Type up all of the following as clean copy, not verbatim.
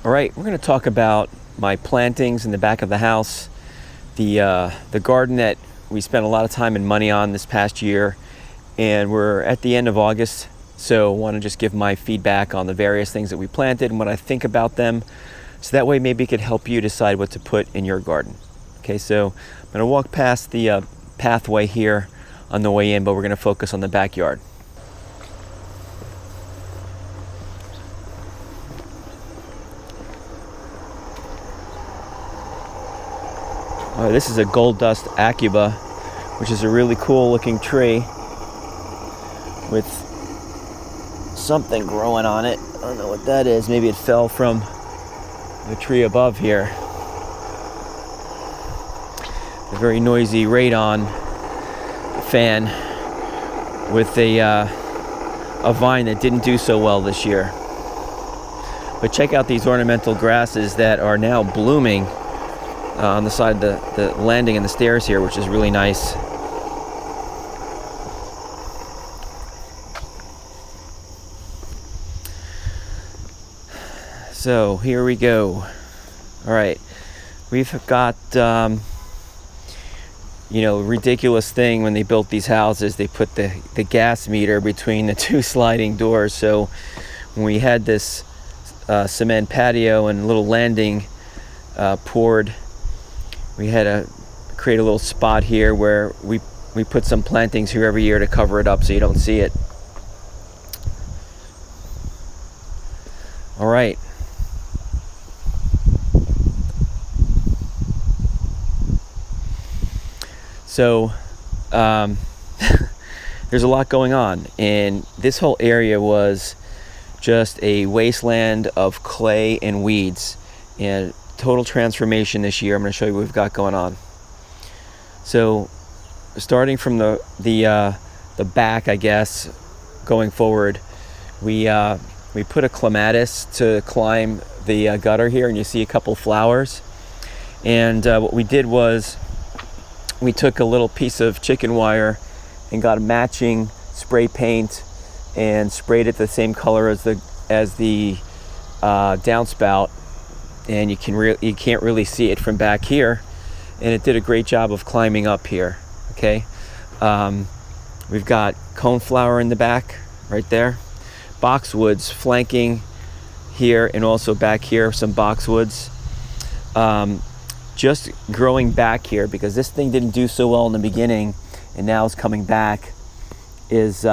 All right, we're going to talk about my plantings in the back of the house, the garden that we spent a lot of time and money on this past year, and we're at the end of August, so I want to just give my feedback on the various things that we planted and what I think about them, so that way maybe it could help you decide what to put in your garden. Okay, so I'm going to walk past the pathway here on the way in, but we're going to focus on the backyard. This is a gold dust acuba, which is a really cool looking tree with something growing on it. I don't know what that is. Maybe it fell from the tree above here. A very noisy radon fan with a vine that didn't do so well this year. But check out these ornamental grasses that are now blooming on the side of the landing and the stairs here, which is really nice. So here we go. All right, we've got ridiculous thing when they built these houses. They put the gas meter between the two sliding doors. So when we had this cement patio and little landing poured, we had to create a little spot here where we put some plantings here every year to cover it up so you don't see it. All right. So there's a lot going on, and this whole area was just a wasteland of clay and weeds, and total transformation this year. I'm going to show you what we've got going on. So starting from the back, I guess, going forward, we put a clematis to climb the gutter here, and you see a couple flowers. And what we did was we took a little piece of chicken wire and got a matching spray paint and sprayed it the same color as the downspout, and you can't really see it from back here, and it did a great job of climbing up here. Okay, we've got coneflower in the back right there, boxwoods flanking here, and also back here some boxwoods. Just growing back here, because this thing didn't do so well in the beginning and now it's coming back, is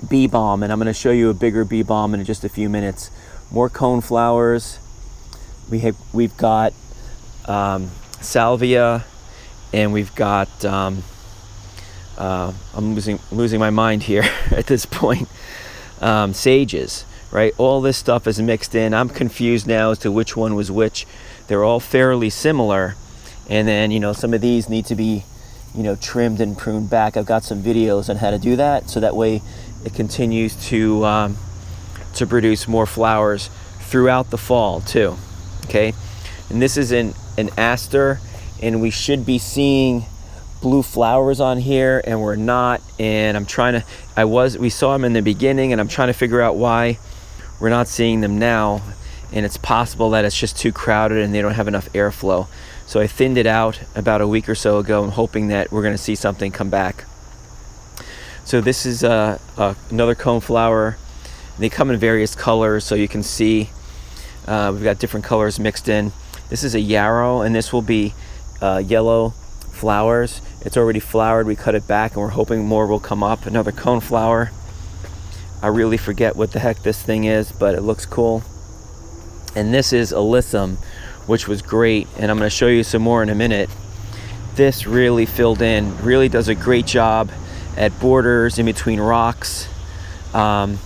bee balm, and I'm going to show you a bigger bee balm in just a few minutes. More coneflowers. We've got salvia, and we've got I'm losing my mind here at this point. Sages, right? All this stuff is mixed in. I'm confused now as to which one was which. They're all fairly similar, and then some of these need to be trimmed and pruned back. I've got some videos on how to do that, so that way it continues to produce more flowers throughout the fall too. Okay, and this is an aster, and we should be seeing blue flowers on here, and we're not. And we saw them in the beginning, and I'm trying to figure out why we're not seeing them now. And it's possible that it's just too crowded and they don't have enough airflow. So I thinned it out about a week or so ago, and hoping that we're going to see something come back. So this is another coneflower. They come in various colors, so you can see we've got different colors mixed in. This is a yarrow, and this will be yellow flowers. It's already flowered. We cut it back, and we're hoping more will come up. Another coneflower. I really forget what the heck this thing is, but it looks cool. And this is alyssum, which was great, and I'm going to show you some more in a minute. This really filled in, really does a great job at borders in between rocks, and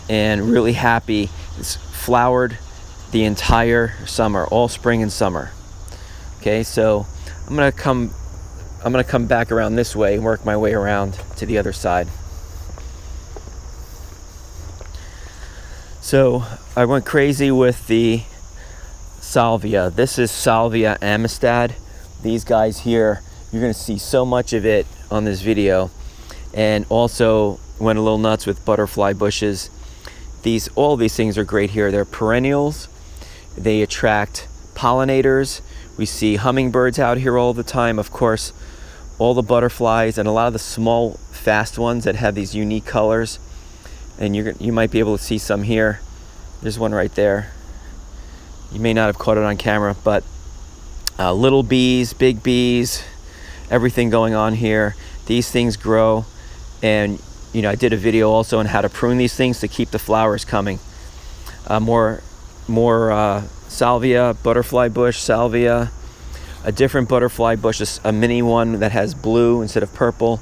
really happy. It's flowered the entire summer, all spring and summer. Okay, so I'm going to come back around this way and work my way around to the other side. So I went crazy with the salvia. This is Salvia amistad. These guys here, you're going to see so much of it on this video. And also went a little nuts with butterfly bushes. All these things are great here. They're perennials, They attract pollinators. We see hummingbirds out here all the time, of course, all the butterflies, and a lot of the small, fast ones that have these unique colors. And you might be able to see some here. There's one right there. You may not have caught it on camera, but little bees, big bees, everything going on here. These things grow, and I did a video also on how to prune these things to keep the flowers coming. More salvia, butterfly bush, salvia, a different butterfly bush, a mini one that has blue instead of purple,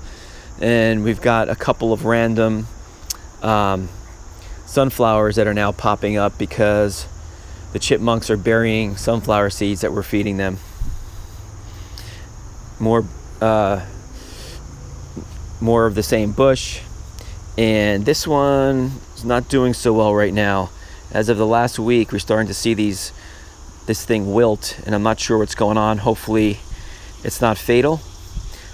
and we've got a couple of random sunflowers that are now popping up because the chipmunks are burying sunflower seeds that we're feeding them. More of the same bush, and this one is not doing so well right now. As of the last week, we're starting to see this thing wilt, and I'm not sure what's going on. Hopefully it's not fatal,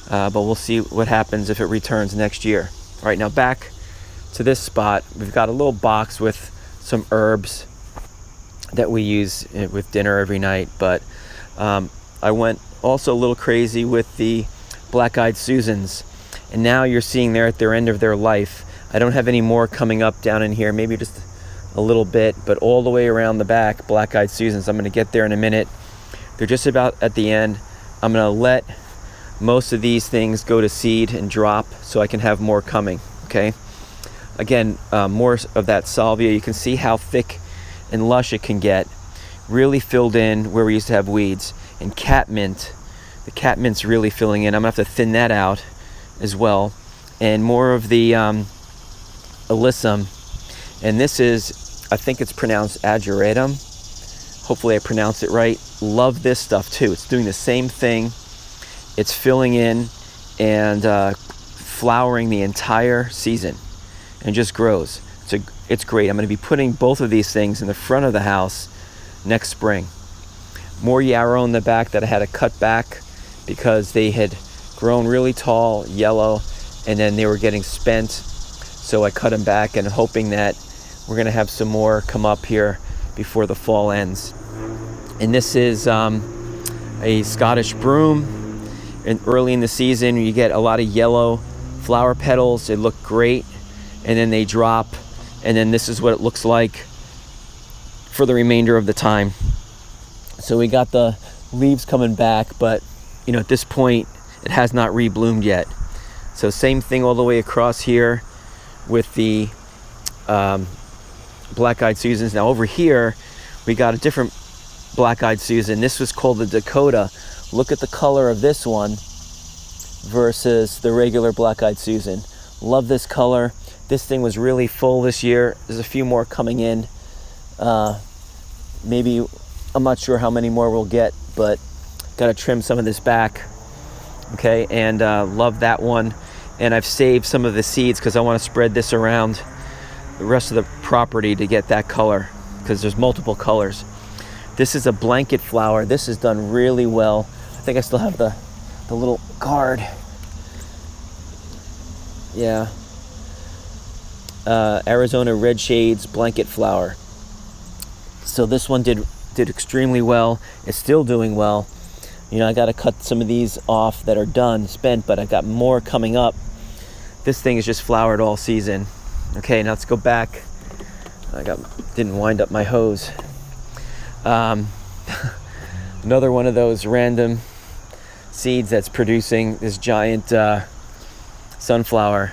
but we'll see what happens if it returns next year. All right, now back to this spot. We've got a little box with some herbs that we use with dinner every night, but I went also a little crazy with the black-eyed Susans, and now you're seeing they're at their end of their life. I don't have any more coming up down in here, maybe just a little bit, but all the way around the back, black-eyed Susans. I'm going to get there in a minute. They're just about at the end. I'm going to let most of these things go to seed and drop so I can have more coming. Okay, again, more of that salvia. You can see how thick and lush it can get, really filled in where we used to have weeds. And catmint, the catmint's really filling in. I'm gonna have to thin that out as well. And more of the alyssum, and this is, I think it's pronounced ageratum. Hopefully I pronounced it right. Love this stuff too. It's doing the same thing. It's filling in and flowering the entire season and just grows. It's great. I'm going to be putting both of these things in the front of the house next spring. More yarrow in the back that I had to cut back because they had grown really tall, yellow, and then they were getting spent. So I cut them back, and hoping that we're going to have some more come up here before the fall ends. And this is a Scottish broom. And early in the season, you get a lot of yellow flower petals. They look great, and then they drop. And then this is what it looks like for the remainder of the time. So we got the leaves coming back, but at this point it has not rebloomed yet. So same thing all the way across here with the black-eyed Susans. Now over here we got a different black-eyed Susan. This was called the Dakota. Look at the color of this one versus the regular black-eyed Susan. Love this color. This thing was really full this year. There's a few more coming in. Maybe, I'm not sure how many more we'll get, but got to trim some of this back. Okay, and love that one. And I've saved some of the seeds because I want to spread this around the rest of the property to get that color, because there's multiple colors. This is a blanket flower. This has done really well. I think I still have the little card. Yeah. Arizona Red Shades blanket flower. So this one did extremely well. It's still doing well. I got to cut some of these off that are done, spent, but I got more coming up. This thing is just flowered all season. Okay, now let's go back. Didn't wind up my hose. Another one of those random seeds that's producing this giant sunflower.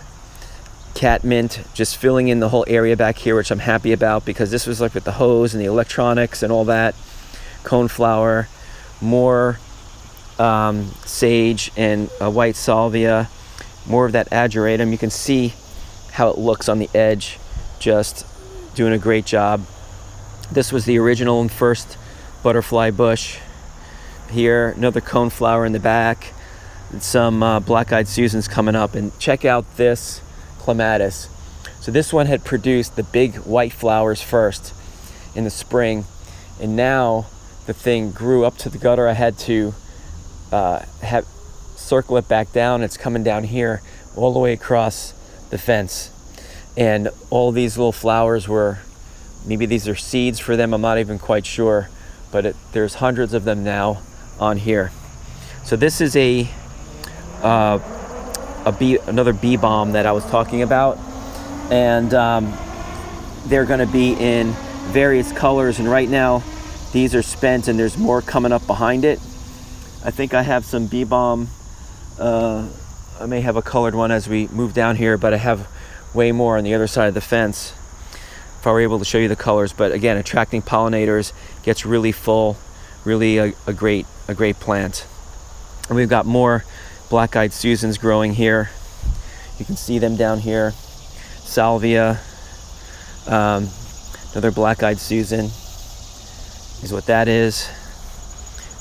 Catmint, just filling in the whole area back here, which I'm happy about because this was like with the hose and the electronics and all that. Coneflower, more sage and white salvia, more of that ageratum. You can see how it looks on the edge, just doing a great job. This was the original and first butterfly bush. Here, another coneflower in the back, and some black-eyed Susans coming up. And check out this clematis. So this one had produced the big white flowers first in the spring, and now the thing grew up to the gutter. I had to circle it back down. It's coming down here all the way across the fence, and all these little flowers were, maybe these are seeds for them, I'm not even quite sure, but there's hundreds of them now on here. So this is another bee balm that I was talking about, and they're going to be in various colors, and right now these are spent and there's more coming up behind it. I think I have some bee balm, I may have a colored one as we move down here, but I have way more on the other side of the fence if I were able to show you the colors. But again, attracting pollinators, gets really full, really a great plant. And we've got more black-eyed Susans growing here. You can see them down here. Salvia, another black-eyed Susan is what that is,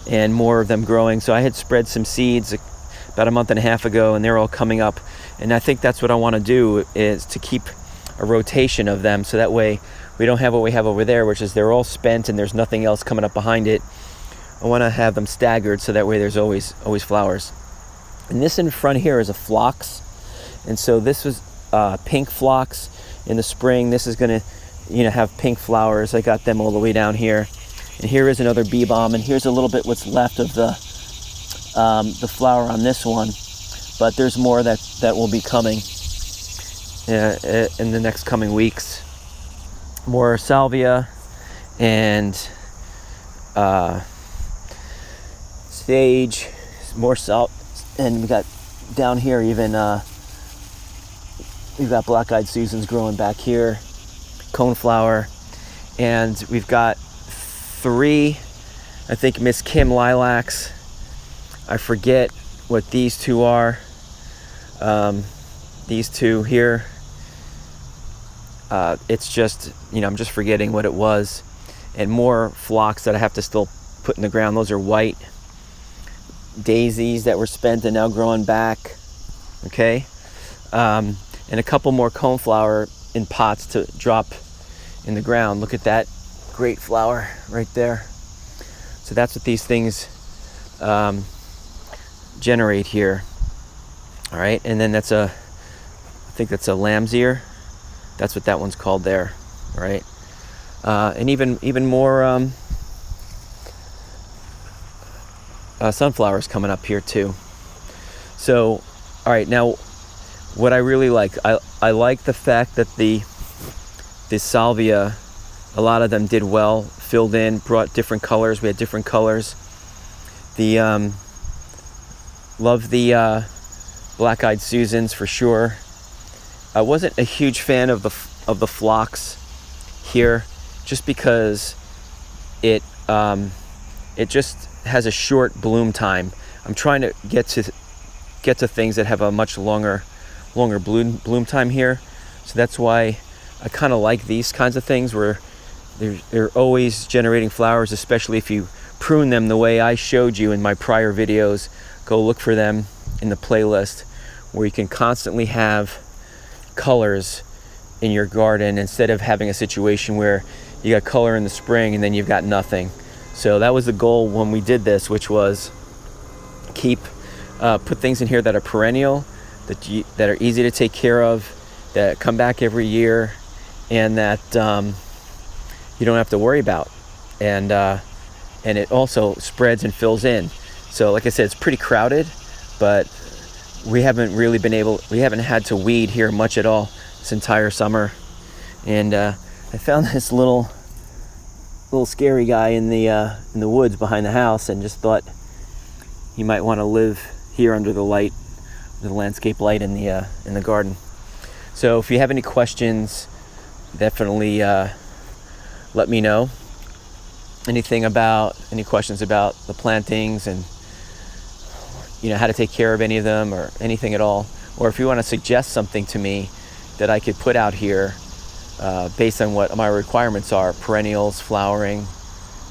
and more of them growing. So I had spread some seeds about a month and a half ago, and they're all coming up, and I think that's what I want to do, is to keep a rotation of them, so that way we don't have what we have over there, which is they're all spent and there's nothing else coming up behind it. I want to have them staggered, so that way there's always flowers. And this in front here is a phlox, and so this was pink phlox in the spring. This is going to have pink flowers. I got them all the way down here, and here is another bee balm, and here's a little bit what's left of the flower on this one, but there's more that will be coming in the next coming weeks. More salvia and sage, more salt, and we got down here even we've got black-eyed Susans growing back here, coneflower, and we've got 3, I think, Miss Kim lilacs. I forget what these two are. These two here. It's just, I'm just forgetting what it was. And more phlox that I have to still put in the ground. Those are white daisies that were spent and now growing back. Okay. And a couple more coneflower in pots to drop in the ground. Look at that great flower right there. So that's what these things generate here. All right, and then I think that's a lamb's ear. That's what that one's called there. All right, and even more sunflowers coming up here too. So, all right, now what I really like, I like the fact that the salvia, a lot of them did well, filled in, brought different colors. We had different colors. Love the black-eyed Susans for sure. I wasn't a huge fan of the phlox here, just because it just has a short bloom time. I'm trying to get to things that have a much longer bloom time here. So that's why I kind of like these kinds of things where they're always generating flowers, especially if you prune them the way I showed you in my prior videos. Go look for them in the playlist, where you can constantly have colors in your garden instead of having a situation where you got color in the spring and then you've got nothing. So that was the goal when we did this, which was put things in here that are perennial, that are easy to take care of, that come back every year, and that you don't have to worry about, and it also spreads and fills in. So like I said, it's pretty crowded, but we haven't had to weed here much at all this entire summer. And I found this little scary guy in the woods behind the house, and just thought he might want to live here under the light, the landscape light in the garden. So if you have any questions, definitely let me know. Any questions about the plantings, and how to take care of any of them, or anything at all, or if you want to suggest something to me that I could put out here based on what my requirements are, perennials, flowering,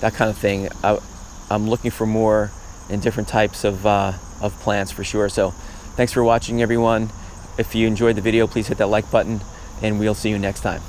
that kind of thing. I'm looking for more in different types of plants for sure. So thanks for watching, everyone. If you enjoyed the video, please hit that like button, and we'll see you next time.